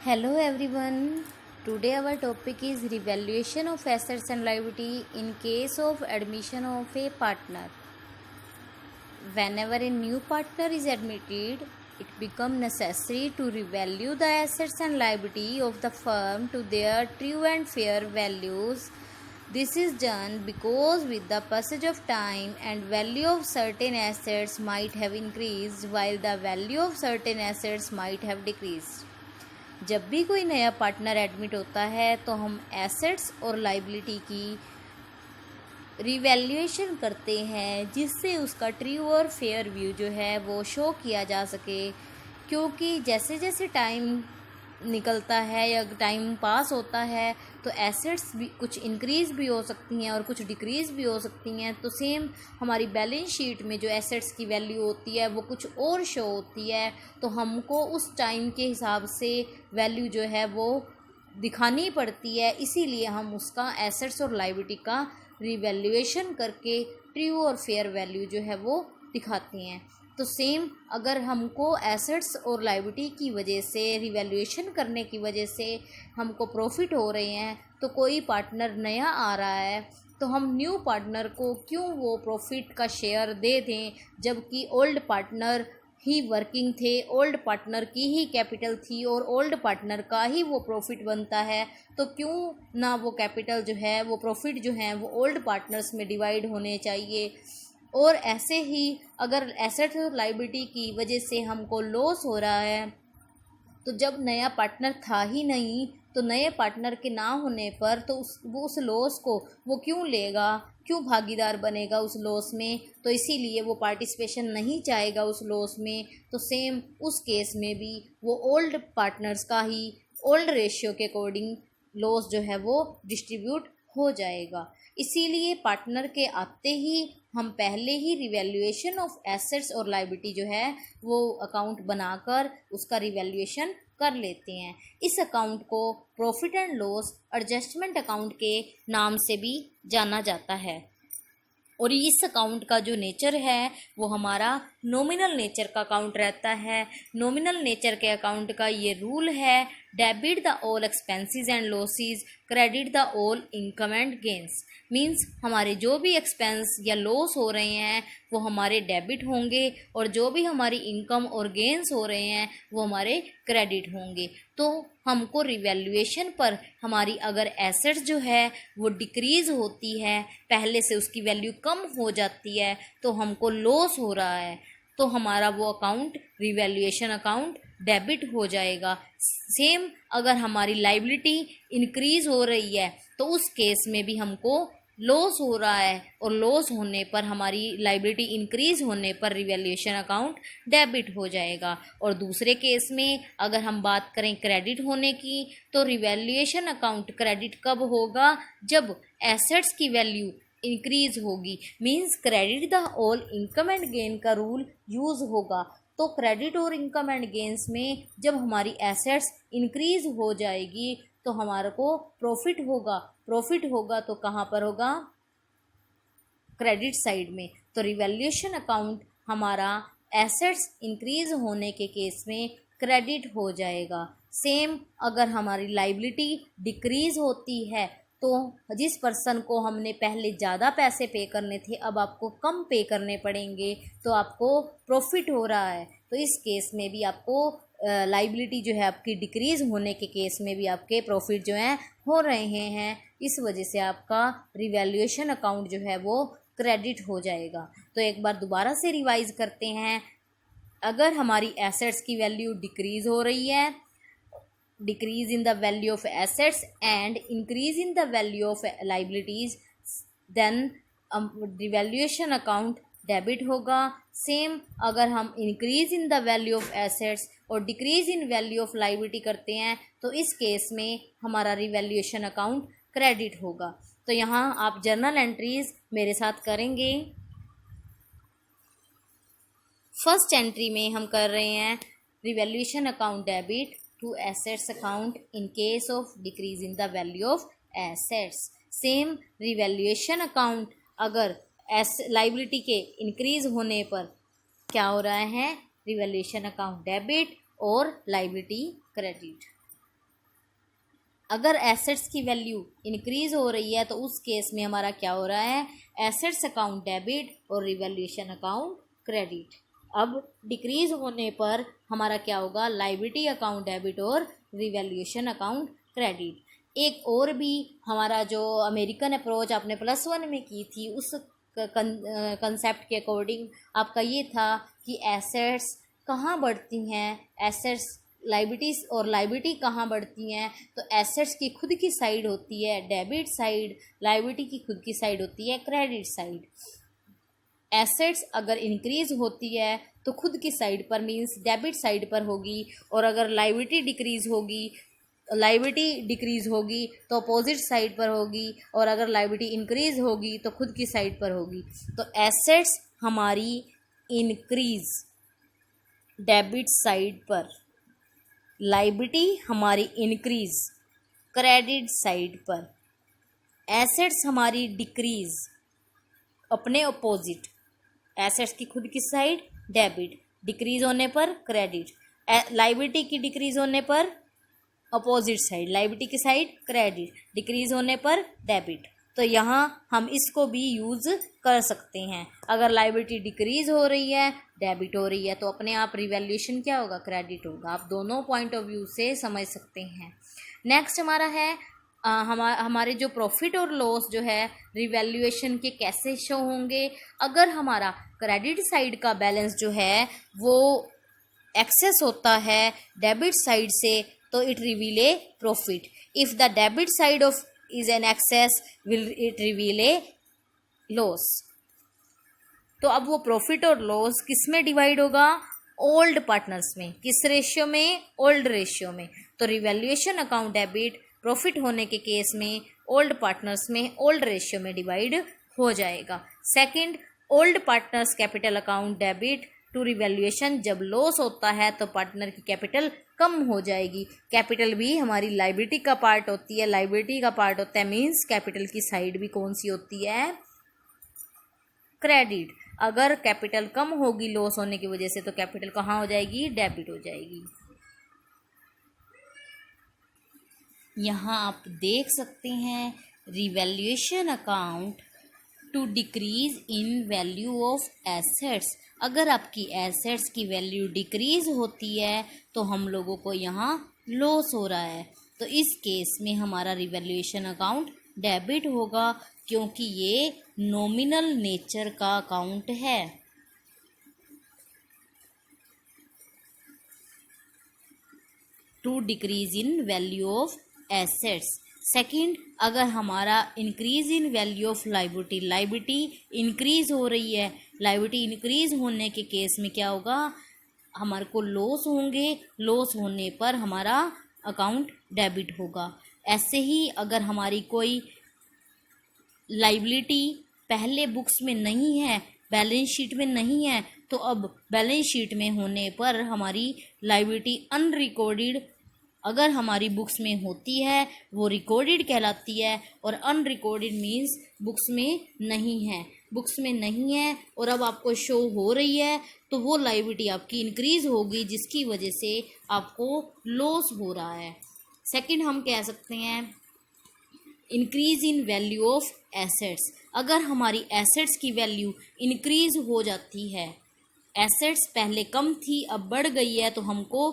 Hello everyone. Today our topic is revaluation of assets and liability in case of admission of a partner. Whenever a new partner is admitted, it becomes necessary to revalue the assets and liability of the firm to their true and fair values. This is done because with the passage of time and value of certain assets might have increased while the value of certain assets might have decreased. जब भी कोई नया partner admit होता है तो हम assets और liability की रिवैल्यूएशन करते हैं जिससे उसका ट्रू और फेयर व्यू जो है वो शो किया जा सके, क्योंकि जैसे जैसे टाइम निकलता है या टाइम पास होता है तो एसेट्स भी कुछ इंक्रीज़ भी हो सकती हैं और कुछ डिक्रीज़ भी हो सकती हैं। तो सेम हमारी बैलेंस शीट में जो एसेट्स की वैल्यू होती है वो कुछ और शो होती है, तो हमको उस टाइम के हिसाब से वैल्यू जो है वो दिखानी पड़ती है। इसीलिए हम उसका एसेट्स और लायबिलिटी का रिवैल्यूएशन करके ट्रू और फेयर वैल्यू जो है वो दिखाते हैं। तो सेम अगर हमको एसेट्स और लायबिलिटी की वजह से रिवैल्यूएशन करने की वजह से हमको प्रॉफिट हो रहे हैं, तो कोई पार्टनर नया आ रहा है तो हम न्यू पार्टनर को क्यों वो प्रॉफिट का शेयर दे दें, जबकि ओल्ड पार्टनर ही वर्किंग थे, ओल्ड पार्टनर की ही कैपिटल थी और ओल्ड पार्टनर का ही वो प्रॉफिट बनता है। तो क्यों ना वो कैपिटल जो है वो प्रॉफिट जो है वो ओल्ड पार्टनर्स में डिवाइड होने चाहिए। और ऐसे ही अगर एसेट और लायबिलिटी की वजह से हमको लॉस हो रहा है, तो जब नया पार्टनर था ही नहीं तो नए पार्टनर के ना होने पर तो उस लॉस को वो क्यों लेगा, क्यों भागीदार बनेगा उस लॉस में। तो इसीलिए वो पार्टिसिपेशन नहीं चाहेगा उस लॉस में। तो सेम उस केस में भी वो ओल्ड पार्टनर्स का ही ओल्ड रेशियो के अकॉर्डिंग लॉस जो है वो डिस्ट्रीब्यूट हो जाएगा। इसीलिए पार्टनर के आते ही हम पहले ही रिवैल्यूएशन ऑफ एसेट्स और लायबिलिटी जो है वो अकाउंट बनाकर उसका रिवैल्यूएशन कर लेते हैं। इस अकाउंट को profit and loss adjustment account के नाम से भी जाना जाता है। और इस अकाउंट का जो नेचर है वो हमारा नॉमिनल नेचर का अकाउंट रहता है। नॉमिनल नेचर के अकाउंट का ये रूल है, debit the all expenses and losses, credit the all income and gains. Means हमारे जो भी एक्सपेंस या लॉस हो रहे हैं वो हमारे डेबिट होंगे और जो भी हमारी इनकम और गेंस हो रहे हैं वो हमारे क्रेडिट होंगे। तो हमको रिवैल्यूएशन पर हमारी अगर एसेट्स जो है वो डिक्रीज़ होती है, पहले से उसकी वैल्यू कम हो जाती है, तो हमको लॉस हो रहा है, तो हमारा वो अकाउंट रिवैल्यूएशन अकाउंट डेबिट हो जाएगा। सेम अगर हमारी लायबिलिटी इंक्रीज़ हो रही है तो उस केस में भी हमको लॉस हो रहा है और लॉस होने पर हमारी लायबिलिटी इंक्रीज होने पर रिवैल्यूएशन अकाउंट डेबिट हो जाएगा। और दूसरे केस में अगर हम बात करें क्रेडिट होने की, तो रिवैल्यूएशन अकाउंट क्रेडिट कब होगा, जब एसेट्स की वैल्यू इंक्रीज होगी। Means credit the all income and gain का रूल यूज़ होगा। तो क्रेडिट और इनकम एंड गेंस में जब हमारी एसेट्स इंक्रीज हो जाएगी तो हमारे को प्रॉफिट होगा। प्रॉफिट होगा तो कहाँ पर होगा, क्रेडिट साइड में। तो रिवैल्यूएशन अकाउंट हमारा एसेट्स इंक्रीज होने के केस में क्रेडिट हो जाएगा। सेम अगर हमारी लायबिलिटी डिक्रीज होती है तो जिस पर्सन को हमने पहले ज़्यादा पैसे पे करने थे अब आपको कम पे करने पड़ेंगे, तो आपको प्रॉफिट हो रहा है। तो इस केस में भी आपको लायबिलिटी जो है आपकी डिक्रीज़ होने के केस में भी आपके प्रॉफिट जो हैं हो रहे हैं। इस वजह से आपका रिवैल्यूएशन अकाउंट जो है वो क्रेडिट हो जाएगा। तो एक बार दोबारा से रिवाइज करते हैं। अगर हमारी एसेट्स की वैल्यू डिक्रीज़ हो रही है, decrease in the value of assets and increase in the value of liabilities, then revaluation account debit होगा। सेम अगर हम increase in the value of assets और decrease in value of liability करते हैं तो इस केस में हमारा रिवैल्यूएशन अकाउंट क्रेडिट होगा। तो यहाँ आप जर्नल एंट्रीज मेरे साथ करेंगे। फर्स्ट एंट्री में हम कर रहे हैं revaluation account debit to assets account in case of decrease in the value of assets. Same revaluation account अगर लायबिलिटी के इंक्रीज होने पर क्या हो रहा है, रिवैल्यूएशन अकाउंट डेबिट और लायबिलिटी क्रेडिट। अगर एसेट्स की वैल्यू इंक्रीज हो रही है तो उस केस में हमारा क्या हो रहा है, एसेट्स अकाउंट डेबिट और रिवैल्यूएशन अकाउंट क्रेडिट। अब डिक्रीज होने पर हमारा क्या होगा, लायबिलिटी अकाउंट डेबिट और रिवैल्यूएशन अकाउंट क्रेडिट। एक और भी हमारा जो अमेरिकन अप्रोच आपने +1 में की थी, उस कंसेप्ट के अकॉर्डिंग आपका ये था कि एसेट्स कहाँ बढ़ती हैं, एसेट्स लाइबिलिटीज और लाइबिलिटी कहाँ बढ़ती हैं, तो एसेट्स की खुद की साइड होती है डेबिट साइड, लाइबिलिटी की खुद की साइड होती है क्रेडिट साइड। एसेट्स अगर इंक्रीज होती है तो खुद की साइड पर मींस डेबिट साइड पर होगी, और अगर लाइबिलिटी डिक्रीज होगी तो अपोजिट साइड पर होगी, और अगर लाइबिलिटी इंक्रीज होगी तो खुद की साइड पर होगी। तो एसेट्स हमारी इंक्रीज डेबिट साइड पर, लाइबिलिटी हमारी इंक्रीज क्रेडिट साइड पर, एसेट्स हमारी डिक्रीज अपने अपोजिट, एसेट्स की खुद की साइड डेबिट, डिक्रीज होने पर क्रेडिट, लाइबिलिटी की डिक्रीज होने पर अपोजिट साइड, लाइबिलिटी की साइड क्रेडिट, डिक्रीज होने पर डेबिट। तो यहाँ हम इसको भी यूज़ कर सकते हैं। अगर लाइबिलिटी डिक्रीज हो रही है, डेबिट हो रही है, तो अपने आप रिवैल्यूएशन क्या होगा, क्रेडिट होगा। आप दोनों पॉइंट ऑफ व्यू से समझ सकते हैं। नेक्स्ट हमारा है हमारे जो प्रॉफिट और लॉस जो है रिवैल्यूएशन के कैसे शो होंगे। अगर हमारा क्रेडिट साइड का बैलेंस जो है वो एक्सेस होता है डेबिट साइड से, तो it reveal a profit. If the debit side of is an excess will it reveal a loss. तो अब वो प्रॉफिट और लॉस किस में डिवाइड होगा, ओल्ड पार्टनर्स में। किस रेशियो में, ओल्ड रेशियो में। तो रिवैल्यूएशन अकाउंट डेबिट प्रॉफिट होने के केस में ओल्ड पार्टनर्स में ओल्ड रेशियो में डिवाइड हो जाएगा। Second, old partners capital account debit to revaluation, जब लॉस होता है तो पार्टनर की कैपिटल कम हो जाएगी। कैपिटल भी हमारी लाइबिलिटी का पार्ट होती है, लाइबिलिटी का पार्ट होता है मीन्स कैपिटल की साइड भी कौन सी होती है, क्रेडिट। अगर कैपिटल कम होगी लॉस होने की वजह से तो कैपिटल कहाँ हो जाएगी, डेबिट हो जाएगी। यहाँ आप देख सकते हैं revaluation account to decrease in value of assets. अगर आपकी एसेट्स की वैल्यू डिक्रीज होती है तो हम लोगों को यहाँ लॉस हो रहा है, तो इस केस में हमारा रिवैल्यूएशन अकाउंट डेबिट होगा, क्योंकि ये नॉमिनल नेचर का अकाउंट है। To decrease in value of assets. Second, अगर हमारा increase in value of liability, liability increase हो रही है, लाइबिलिटी इंक्रीज होने के केस में क्या होगा, हमारे को लॉस होंगे, लॉस होने पर हमारा अकाउंट डेबिट होगा। ऐसे ही अगर हमारी कोई लाइबिलिटी पहले बुक्स में नहीं है, बैलेंस शीट में नहीं है, तो अब बैलेंस शीट में होने पर हमारी लाइबिलिटी अनरिकॉर्डेड अगर हमारी बुक्स में होती है वो रिकॉर्डेड कहलाती है, और अनरिकॉर्डेड मीन्स बुक्स में नहीं है, बुक्स में नहीं है और अब आपको शो हो रही है, तो वो लायबिलिटी आपकी इंक्रीज होगी जिसकी वजह से आपको लॉस हो रहा है। सेकंड हम कह सकते हैं increase in value of assets. अगर हमारी एसेट्स की वैल्यू इंक्रीज हो जाती है, एसेट्स पहले कम थी अब बढ़ गई है, तो हमको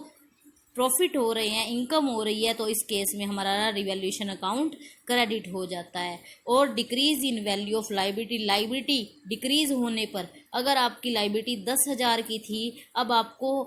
प्रॉफिट हो रहे हैं, इनकम हो रही है, तो इस केस में हमारा रिवैल्यूएशन अकाउंट क्रेडिट हो जाता है। और decrease in value of liability, liability decrease होने पर अगर आपकी लाइबिलिटी 10,000 की थी, अब आपको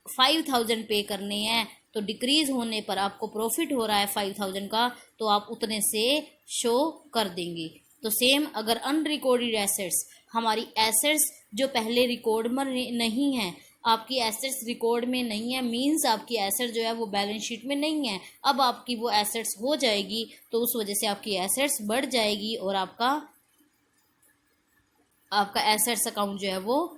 5,000 पे करने हैं, तो डिक्रीज होने पर आपको प्रॉफिट हो रहा है 5,000 का, तो आप उतने से शो कर देंगे। तो सेम अगर अनरिकॉर्डेड एसेट्स, हमारी एसेट्स जो पहले रिकॉर्ड में नहीं है, आपकी एसेट्स रिकॉर्ड में नहीं है मींस आपकी एसेट जो है वो बैलेंस शीट में नहीं है, अब आपकी वो एसेट्स हो जाएगी, तो उस वजह से आपकी एसेट्स बढ़ जाएगी और आपका एसेट्स अकाउंट जो है वो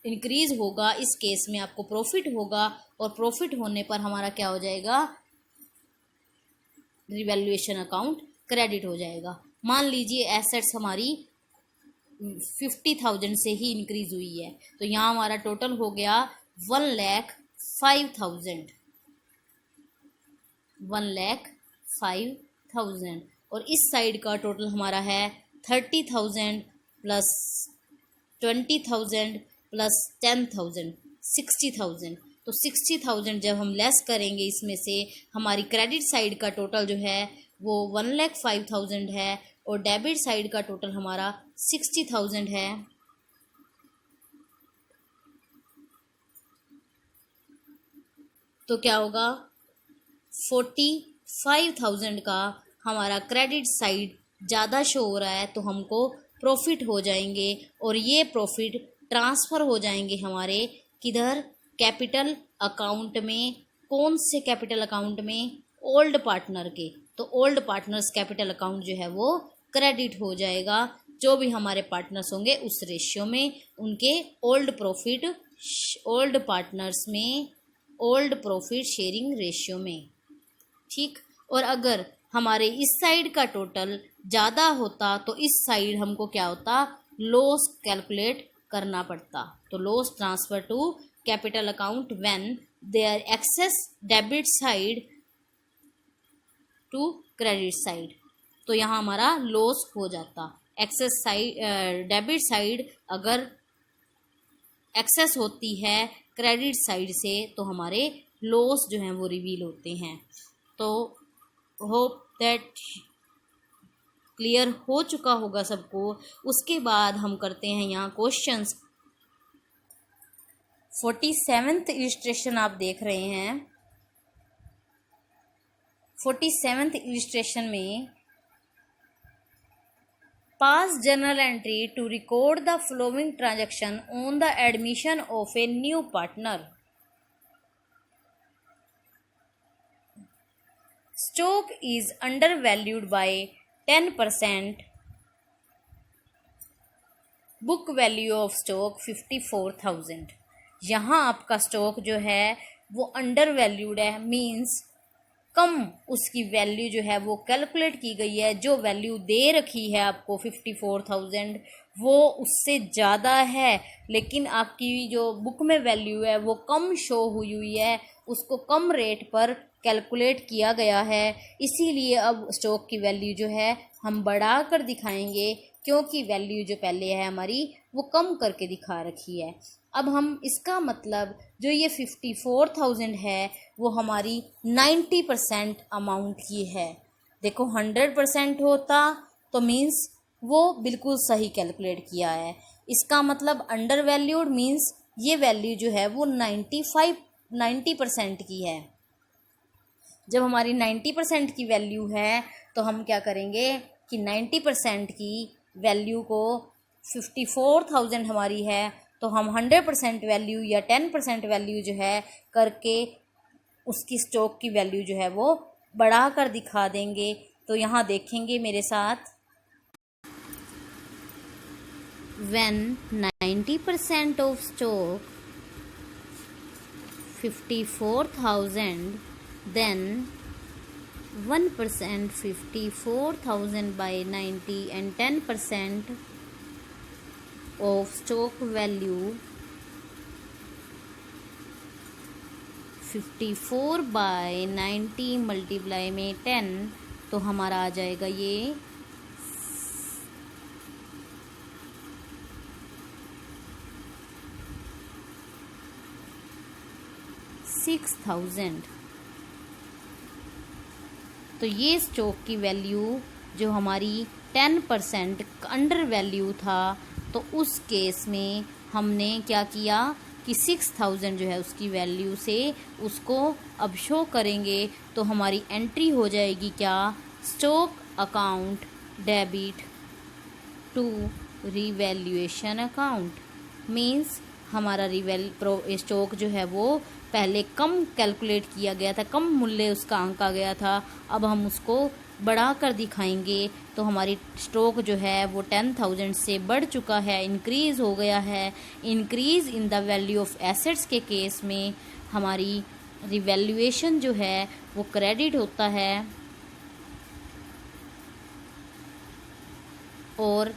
इंक्रीज होगा। इस केस में आपको प्रॉफिट होगा और प्रॉफिट होने पर हमारा क्या हो जाएगा, रिवैल्यूएशन अकाउंट क्रेडिट हो जाएगा। मान लीजिए एसेट्स हमारी 50,000 से ही इंक्रीज हुई है, तो यहाँ हमारा टोटल हो गया 1,05,000, 5000 और इस साइड का टोटल हमारा है 30,000 प्लस 20,000 प्लस 10,000 60,000। तो 60,000 जब हम लेस करेंगे इसमें से हमारी क्रेडिट साइड का टोटल जो है वो 1,05,000 है और डेबिट साइड का टोटल हमारा 60,000 है। तो क्या होगा 45,000 का हमारा क्रेडिट साइड ज़्यादा शो हो रहा है, तो हमको प्रॉफिट हो जाएंगे और ये प्रॉफिट ट्रांसफ़र हो जाएंगे हमारे किधर, कैपिटल अकाउंट में। कौन से कैपिटल अकाउंट में, ओल्ड पार्टनर के। तो ओल्ड पार्टनर्स कैपिटल अकाउंट जो है वो क्रेडिट हो जाएगा। जो भी हमारे पार्टनर्स होंगे उस रेशियो में उनके ओल्ड प्रॉफिट, ओल्ड पार्टनर्स में ओल्ड प्रॉफिट शेयरिंग रेशियो में, ठीक। और अगर हमारे इस साइड का टोटल ज़्यादा होता तो इस साइड हमको क्या होता, लॉस कैलकुलेट करना पड़ता। तो loss transfer to capital account when there excess debit side to credit side. तो यहाँ हमारा लॉस हो जाता। एक्सेस साइड, डेबिट साइड अगर एक्सेस होती है क्रेडिट साइड से तो हमारे लॉस जो हैं वो रिवील होते हैं। तो होप दैट क्लियर हो चुका होगा सबको। उसके बाद हम करते हैं यहाँ क्वेश्चंस। 47th इलस्ट्रेशन आप देख रहे हैं। 47th इलस्ट्रेशन में pass journal entry to record the following transaction on the admission of a new partner. Stock is undervalued by 10%. Book value of stock 54,000। यहाँ आपका स्टॉक जो है वो अंडर वैल्यूड है, मीन्स कम उसकी वैल्यू जो है वो कैलकुलेट की गई है। जो वैल्यू दे रखी है आपको 54,000 वो उससे ज़्यादा है, लेकिन आपकी जो बुक में वैल्यू है वो कम शो हुई है, उसको कम रेट पर कैलकुलेट किया गया है। इसीलिए अब स्टॉक की वैल्यू जो है हम बढ़ा कर दिखाएंगे, क्योंकि वैल्यू जो पहले है हमारी वो कम करके दिखा रखी है। अब हम इसका मतलब जो ये 54,000 है वो हमारी 90% अमाउंट की है। देखो 100% होता तो मीन्स वो बिल्कुल सही कैलकुलेट किया है। इसका मतलब अंडर वैल्यूड मीन्स ये वैल्यू जो है वो 90% की है। जब हमारी 90% की वैल्यू है तो हम क्या करेंगे कि 90% की वैल्यू को 54,000 हमारी है तो हम 100% वैल्यू या 10% वैल्यू जो है करके उसकी स्टॉक की वैल्यू जो है वो बढ़ा कर दिखा देंगे। तो यहाँ देखेंगे मेरे साथ, when 90% of stock 54,000, then 1% 54,000 by 90 and 10% of stock value 54 by 90 multiply में 10, तो हमारा आ जाएगा ये 6,000। तो ये स्टॉक की वैल्यू जो हमारी 10% अंडर वैल्यू था, तो उस केस में हमने क्या किया कि 6,000 जो है उसकी वैल्यू से उसको अब शो करेंगे। तो हमारी एंट्री हो जाएगी क्या, stock account debit to revaluation account. Means हमारा स्टॉक जो है वो पहले कम कैलकुलेट किया गया था, कम मूल्य उसका आंका गया था, अब हम उसको बढ़ा कर दिखाएंगे। तो हमारी स्टॉक जो है वो 10,000 से बढ़ चुका है, इंक्रीज़ हो गया है। Increase in the value of assets के केस में हमारी रिवैल्यूएशन जो है वो क्रेडिट होता है और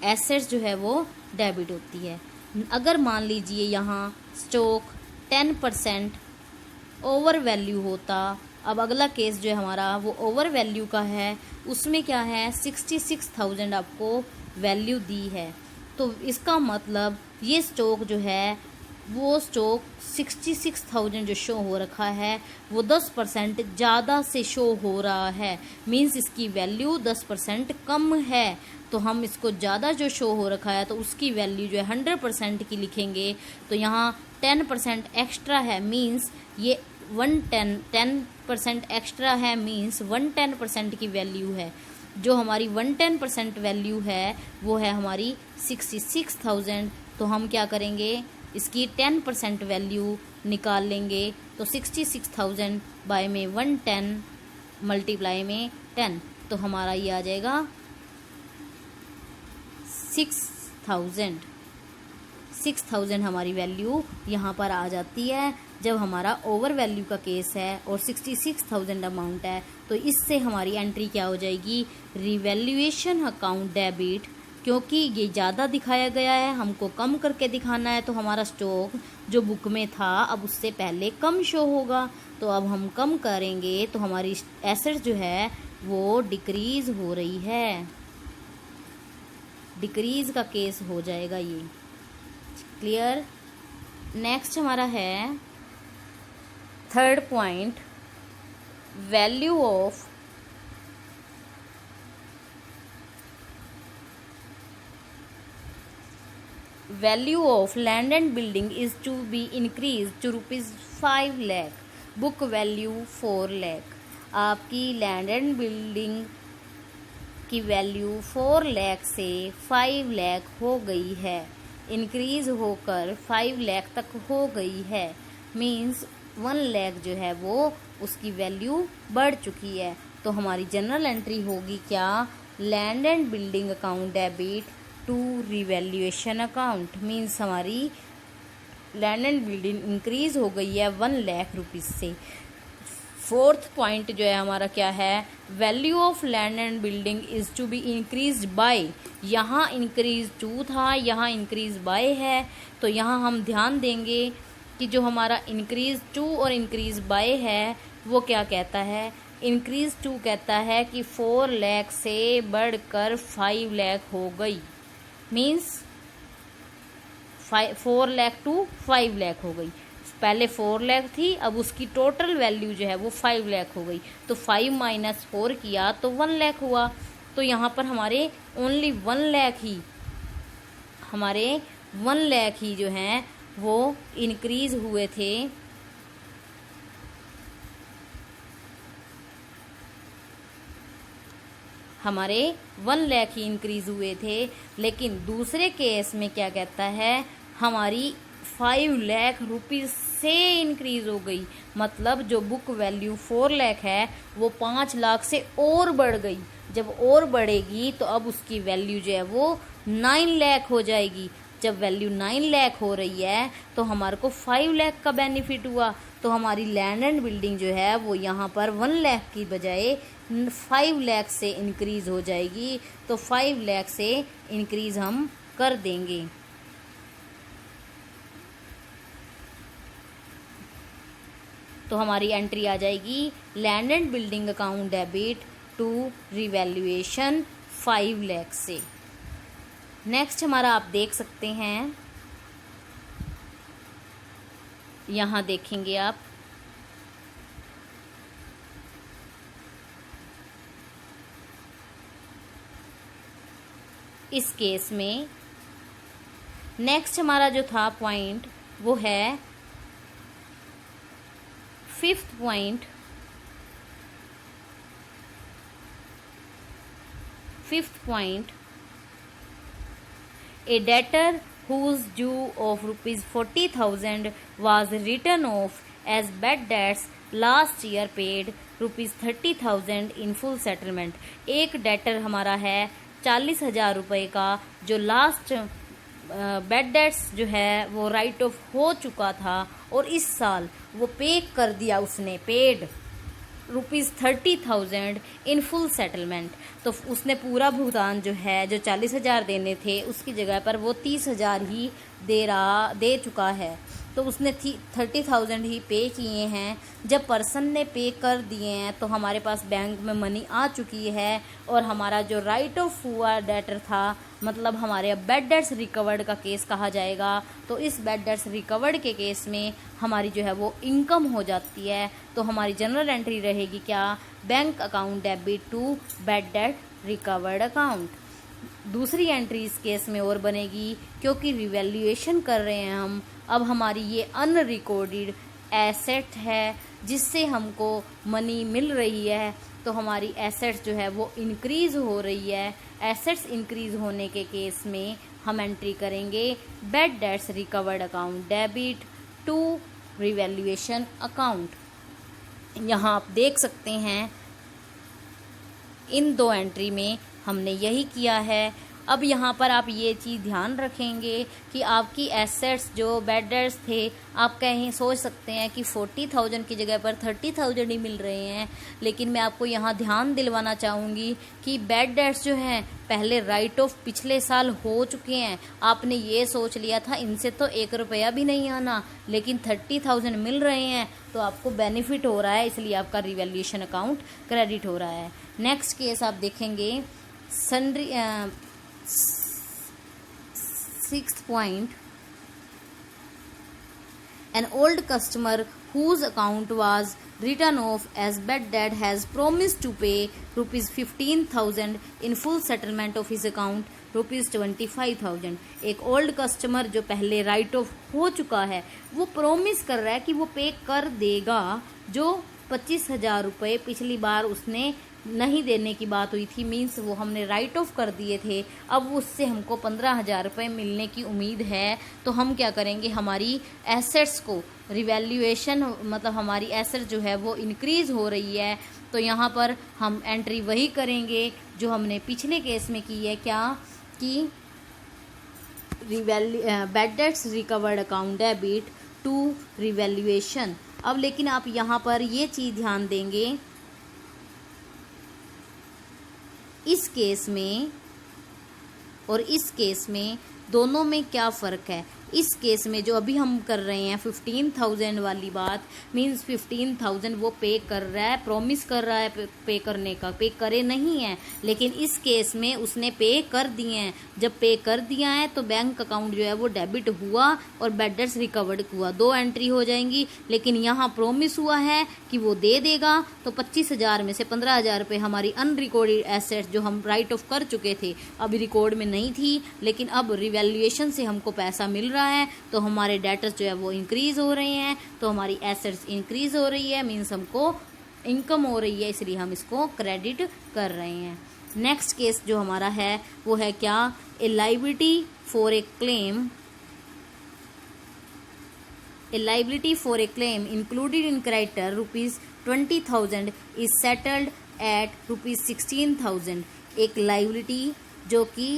एसेट्स जो है वो डेबिट होती है। अगर मान लीजिए यहाँ स्टॉक 10% ओवर वैल्यू होता अब अगला केस जो है हमारा वो ओवर वैल्यू का है, उसमें क्या है 66,000 आपको वैल्यू दी है। तो इसका मतलब ये स्टॉक जो है वो स्टॉक 66,000 जो शो हो रखा है वो 10% ज़्यादा से शो हो रहा है, मींस इसकी वैल्यू 10% कम है। तो हम इसको ज़्यादा जो शो हो रखा है तो उसकी वैल्यू जो है 100% की लिखेंगे। तो यहाँ 10% एक्स्ट्रा है, मींस ये 10% एक्स्ट्रा है, मींस 110% की वैल्यू है। जो हमारी 110% वैल्यू है वो है हमारी 66,000। तो हम क्या करेंगे, इसकी 10% वैल्यू निकाल लेंगे। तो 66,000 बाय में 110 मल्टीप्लाई में 10, तो हमारा ये आ जाएगा 6,000 हमारी वैल्यू यहाँ पर आ जाती है जब हमारा ओवर वैल्यू का केस है और 66,000 अमाउंट है। तो इससे हमारी एंट्री क्या हो जाएगी, रिवैल्यूएशन अकाउंट डेबिट, क्योंकि ये ज़्यादा दिखाया गया है, हमको कम करके दिखाना है। तो हमारा स्टॉक जो बुक में था अब उससे पहले कम शो होगा। तो अब हम कम करेंगे तो हमारी एसेट जो है वो डिक्रीज हो रही है, डिक्रीज का केस हो जाएगा ये। क्लियर। नेक्स्ट हमारा है third point, value of land and building is to be increase to ₹5 lakh, book value 4 lakh. आपकी लैंड एंड बिल्डिंग की वैल्यू 4 लाख से 5 लाख हो गई है, इंक्रीज होकर 5 लाख तक हो गई है, मींस 1 लाख जो है वो उसकी वैल्यू बढ़ चुकी है। तो हमारी जनरल एंट्री होगी क्या, land and building account debit to revaluation account, means हमारी लैंड एंड बिल्डिंग इंक्रीज हो गई है 1 लाख रुपीज़ से। फोर्थ पॉइंट जो है हमारा क्या है, value of land and building is to be increase by, यहाँ इंक्रीज टू था, यहाँ इंक्रीज बाय है। तो यहाँ हम ध्यान देंगे कि जो हमारा इंक्रीज टू और इंक्रीज बाय है वो क्या कहता है, इंक्रीज टू कहता है कि 4 लाख से बढ़कर 5 लाख हो गई, मीन्स 4 लाख टू 5 लाख हो गई। पहले 4 लाख थी, अब उसकी टोटल वैल्यू जो है वो 5 लाख हो गई। तो 5 माइनस 4 किया तो 1 लाख हुआ। तो यहाँ पर हमारे ओनली 1 लाख ही, हमारे 1 लाख ही जो हैं वो इंक्रीज हुए थे। हमारे 1 लाख ही इंक्रीज हुए थे। लेकिन दूसरे केस में क्या कहता है, हमारी 5 लाख रुपीज़ से इंक्रीज हो गई, मतलब जो बुक वैल्यू 4 लाख है वो 5 लाख से और बढ़ गई। जब और बढ़ेगी तो अब उसकी वैल्यू जो है वो 9 लाख हो जाएगी। जब वैल्यू 9 लाख हो रही है तो हमारे को 5 लाख का बेनिफिट हुआ। तो हमारी लैंड एंड बिल्डिंग जो है वो यहाँ पर 1 लाख की बजाय 5 लाख से इंक्रीज हो जाएगी। तो 5 लाख से इंक्रीज हम कर देंगे। तो हमारी एंट्री आ जाएगी land and building account debit to revaluation 5 lakh से। नेक्स्ट हमारा आप देख सकते हैं, यहाँ देखेंगे आप, इस केस में नेक्स्ट हमारा जो था पॉइंट वो है fifth point, a debtor whose due of ₹40,000 was written off as bad debts last year paid ₹30,000 in full settlement। एक डेटर हमारा है 40,000 रुपये का जो लास्ट बैड डेट्स जो है वो राइट ऑफ हो चुका था और इस साल वो पे कर दिया उसने, पेड ₹30,000 इन फुल सेटलमेंट। तो उसने पूरा भुगतान जो है, जो 40,000 देने थे उसकी जगह पर वो 30,000 ही दे चुका है। तो उसने 30,000 ही पे किए हैं। जब पर्सन ने पे कर दिए हैं तो हमारे पास बैंक में मनी आ चुकी है और हमारा जो राइट ऑफ हुआ डेटर था, मतलब हमारे बैड डेट्स रिकवर्ड का केस कहा जाएगा। तो इस बैड डेट्स रिकवर्ड के केस में हमारी जो है वो इनकम हो जाती है। तो हमारी जनरल एंट्री रहेगी क्या, bank account debit to bad debt recovered account. दूसरी एंट्री इस केस में और बनेगी, क्योंकि रिवैल्यूएशन कर रहे हैं हम, अब हमारी ये अनरिकॉर्डेड एसेट है जिससे हमको मनी मिल रही है, तो हमारी एसेट्स जो है वो इंक्रीज़ हो रही है। एसेट्स इंक्रीज़ होने के केस में हम एंट्री करेंगे bad debts recovered account debit to revaluation account. यहाँ आप देख सकते हैं इन दो एंट्री में हमने यही किया है। अब यहाँ पर आप ये चीज़ ध्यान रखेंगे कि आपकी एसेट्स जो बैड डेट्स थे, आप कहीं सोच सकते हैं कि 40,000 की जगह पर 30,000 ही मिल रहे हैं, लेकिन मैं आपको यहाँ ध्यान दिलवाना चाहूँगी कि बैड डेट्स जो हैं पहले राइट ऑफ पिछले साल हो चुके हैं। आपने ये सोच लिया था इनसे तो 1 रुपया भी नहीं आना, लेकिन 30,000 मिल रहे हैं तो आपको बेनिफिट हो रहा है, इसलिए आपका रिवैल्यूएशन अकाउंट क्रेडिट हो रहा है। नेक्स्ट केस आप देखेंगे sundry 6th point, an old customer whose account was written off as bad debt has promised to pay rupees 15,000 in full settlement of his account rupees 25,000। एक old customer जो पहले right of हो चुका है वो promise कर रहा है कि वो पे कर देगा जो 25,000 रुपये पिछली बार उसने नहीं देने की बात हुई थी, मीन्स वो हमने राइट ऑफ कर दिए थे, अब उससे हमको 15,000 रुपये मिलने की उम्मीद है। तो हम क्या करेंगे, हमारी एसेट्स को रिवैल्यूएशन, मतलब हमारी एसेट जो है वो इंक्रीज़ हो रही है, तो यहाँ पर हम एंट्री वही करेंगे जो हमने पिछले केस में की है, क्या कि bad debts recovered account debit to revaluation. अब लेकिन आप यहाँ पर ये चीज़ ध्यान देंगे, इस केस में और इस केस में दोनों में क्या फ़र्क है। इस केस में जो अभी हम कर रहे हैं 15,000 वाली बात, मींस 15,000 वो पे कर रहा है, प्रॉमिस कर रहा है पे करने का, पे करे नहीं है, लेकिन इस केस में उसने पे कर दिए हैं। जब पे कर दिया है तो बैंक अकाउंट जो है वो डेबिट हुआ और बैड डेट्स रिकवर्ड हुआ, 2 एंट्री हो जाएंगी। लेकिन यहाँ प्रॉमिस हुआ है कि वो दे देगा, तो 25,000 में से 15,000 रुपये हमारी अनरिकॉर्डेड एसेट जो हम राइट ऑफ कर चुके थे, अभी रिकॉर्ड में नहीं थी, लेकिन अब रिवैल्यूएशन से हमको पैसा मिल रहा है, तो हमारे डेटर्स जो है वो इंक्रीज़ हो रहे हैं, तो हमारी एसेट्स इंक्रीज़ हो रही है, मीन्स हमको इनकम हो रही है, इसलिए हम इसको क्रेडिट कर रहे हैं। नेक्स्ट केस जो हमारा है वो है क्या, a liability for a claim, a liability for a claim included in creditor rupees 20,000 is settled at rupees 16,000। एक लाइबिलिटी जो कि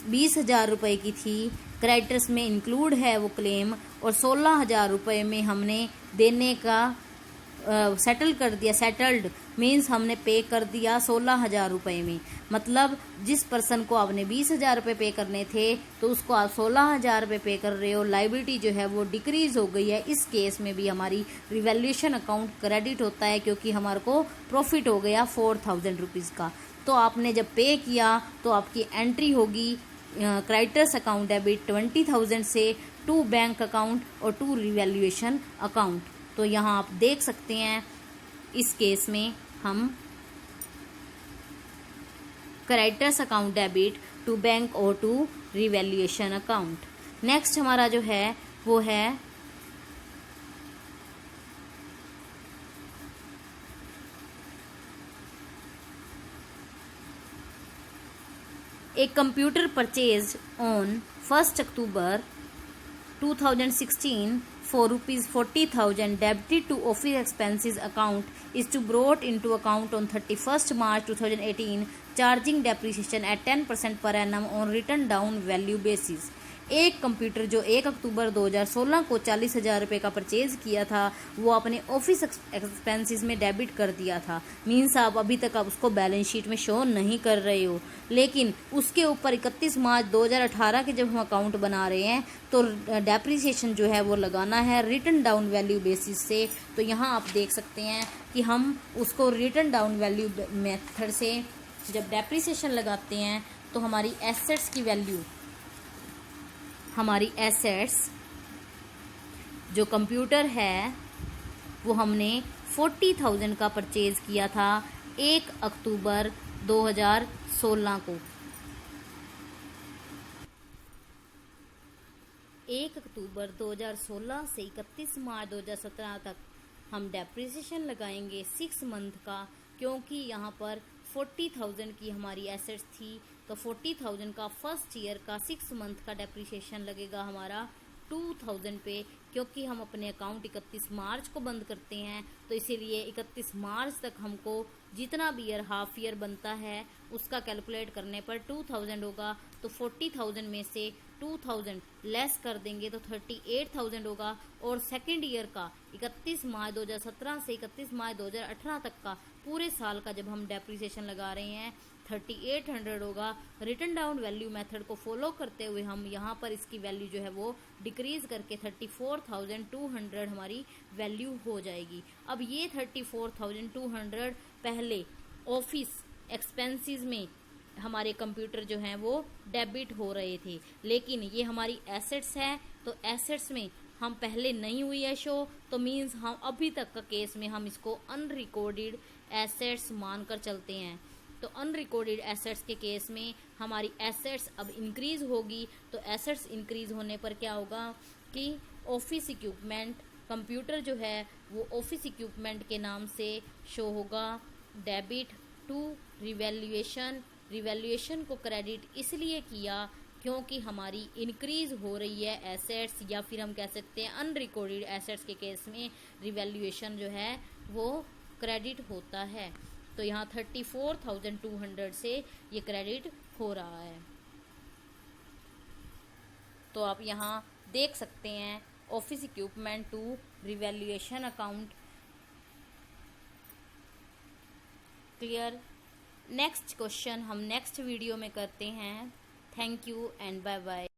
20,000 रुपये की थी, क्रेडिटर्स में इंक्लूड है वो क्लेम, और 16,000 रुपये में हमने देने का सेटल कर दिया। सेटल्ड मीन्स हमने पे कर दिया 16,000 रुपये में, मतलब जिस पर्सन को आपने 20,000 रुपये पे करने थे तो उसको आप 16,000 रुपये पे कर रहे हो, लाइबिलिटी जो है वो डिक्रीज हो गई है। इस केस में भी हमारी रिवैल्यूएशन अकाउंट क्रेडिट होता है, क्योंकि हमारे को प्रॉफिट हो गया 4,000 रुपीज़ का। तो आपने जब पे किया तो आपकी एंट्री होगी क्रेडिटर्स अकाउंट डेबिट 20,000 से टू बैंक अकाउंट और टू रिवैल्यूएशन अकाउंट। तो यहाँ आप देख सकते हैं इस केस में हम creditors account debit to bank और टू रिवैल्यूएशन अकाउंट। नेक्स्ट हमारा जो है वो है a computer purchase on 1 October 2016 for rupees 40,000 debited to office expenses account is to brought into account on 31st March 2018, charging depreciation at 10% per annum on written down value basis। एक computer जो 1 October 2016 को 40,000 रुपये का purchase किया था वो अपने office expenses में डेबिट कर दिया था। मीन्स आप अभी तक आप उसको बैलेंस शीट में शो नहीं कर रहे हो, लेकिन उसके ऊपर 31 मार्च 2018 के जब हम अकाउंट बना रहे हैं तो डेप्रिसिएशन जो है वो लगाना है रिटन डाउन वैल्यू बेसिस से। तो यहाँ आप देख सकते हैं कि हम उसको रिटन डाउन वैल्यू मेथड से जब डेप्रिसिएशन लगाते हैं तो हमारी एसेट्स की वैल्यू, हमारी एसेट्स जो कंप्यूटर है वो हमने 40,000 का परचेज़ किया था 1 अक्टूबर 2016 को। 1 अक्टूबर 2016 से 31 मार्च 2017 तक हम डेप्रिसिएशन लगाएंगे 6 मंथ का, क्योंकि यहाँ पर 40,000 की हमारी एसेट्स थी तो 40,000 का फर्स्ट ईयर का 6 मंथ का डेप्रिसिएशन लगेगा हमारा 2,000 पे, क्योंकि हम अपने अकाउंट 31 मार्च को बंद करते हैं। तो इसीलिए 31 मार्च तक हमको जितना भी ईयर हाफ ईयर बनता है उसका कैलकुलेट करने पर 2,000 होगा। तो 40,000 में से 2,000 लेस कर देंगे तो 38,000 होगा। और सेकेंड ईयर का 31 मार्च 2017 से 31 मार्च 2018 तक का पूरे साल का जब हम डेप्रिसिएशन लगा रहे हैं 3800 होगा। रिटन डाउन वैल्यू मेथड को फॉलो करते हुए हम यहाँ पर इसकी वैल्यू जो है वो डिक्रीज करके 34,200 हमारी वैल्यू हो जाएगी। अब ये 34,200 पहले ऑफिस एक्सपेंसेस में हमारे कंप्यूटर जो हैं वो डेबिट हो रहे थे, लेकिन ये हमारी एसेट्स है तो एसेट्स में हम पहले नहीं हुई है शो, तो मीन्स हम अभी तक का केस में हम इसको अनरिकॉर्डेड एसेट्स मानकर चलते हैं। तो अनरिकॉर्डेड एसेट्स के केस में हमारी एसेट्स अब इंक्रीज होगी। तो एसेट्स इंक्रीज होने पर क्या होगा कि ऑफिस इक्विपमेंट कंप्यूटर जो है वो ऑफिस इक्विपमेंट के नाम से शो होगा डेबिट टू रिवैल्यूएशन। रिवैल्यूएशन को क्रेडिट इसलिए किया क्योंकि हमारी इंक्रीज हो रही है एसेट्स, या फिर हम कह सकते हैं अनरिकॉर्डेड एसेट्स के केस में रिवैल्यूएशन जो है वो क्रेडिट होता है। तो यहाँ 34,200 से ये क्रेडिट हो रहा है। तो आप यहाँ देख सकते हैं office equipment to revaluation account. Clear. Next question हम नेक्स्ट वीडियो में करते हैं। Thank you and bye bye.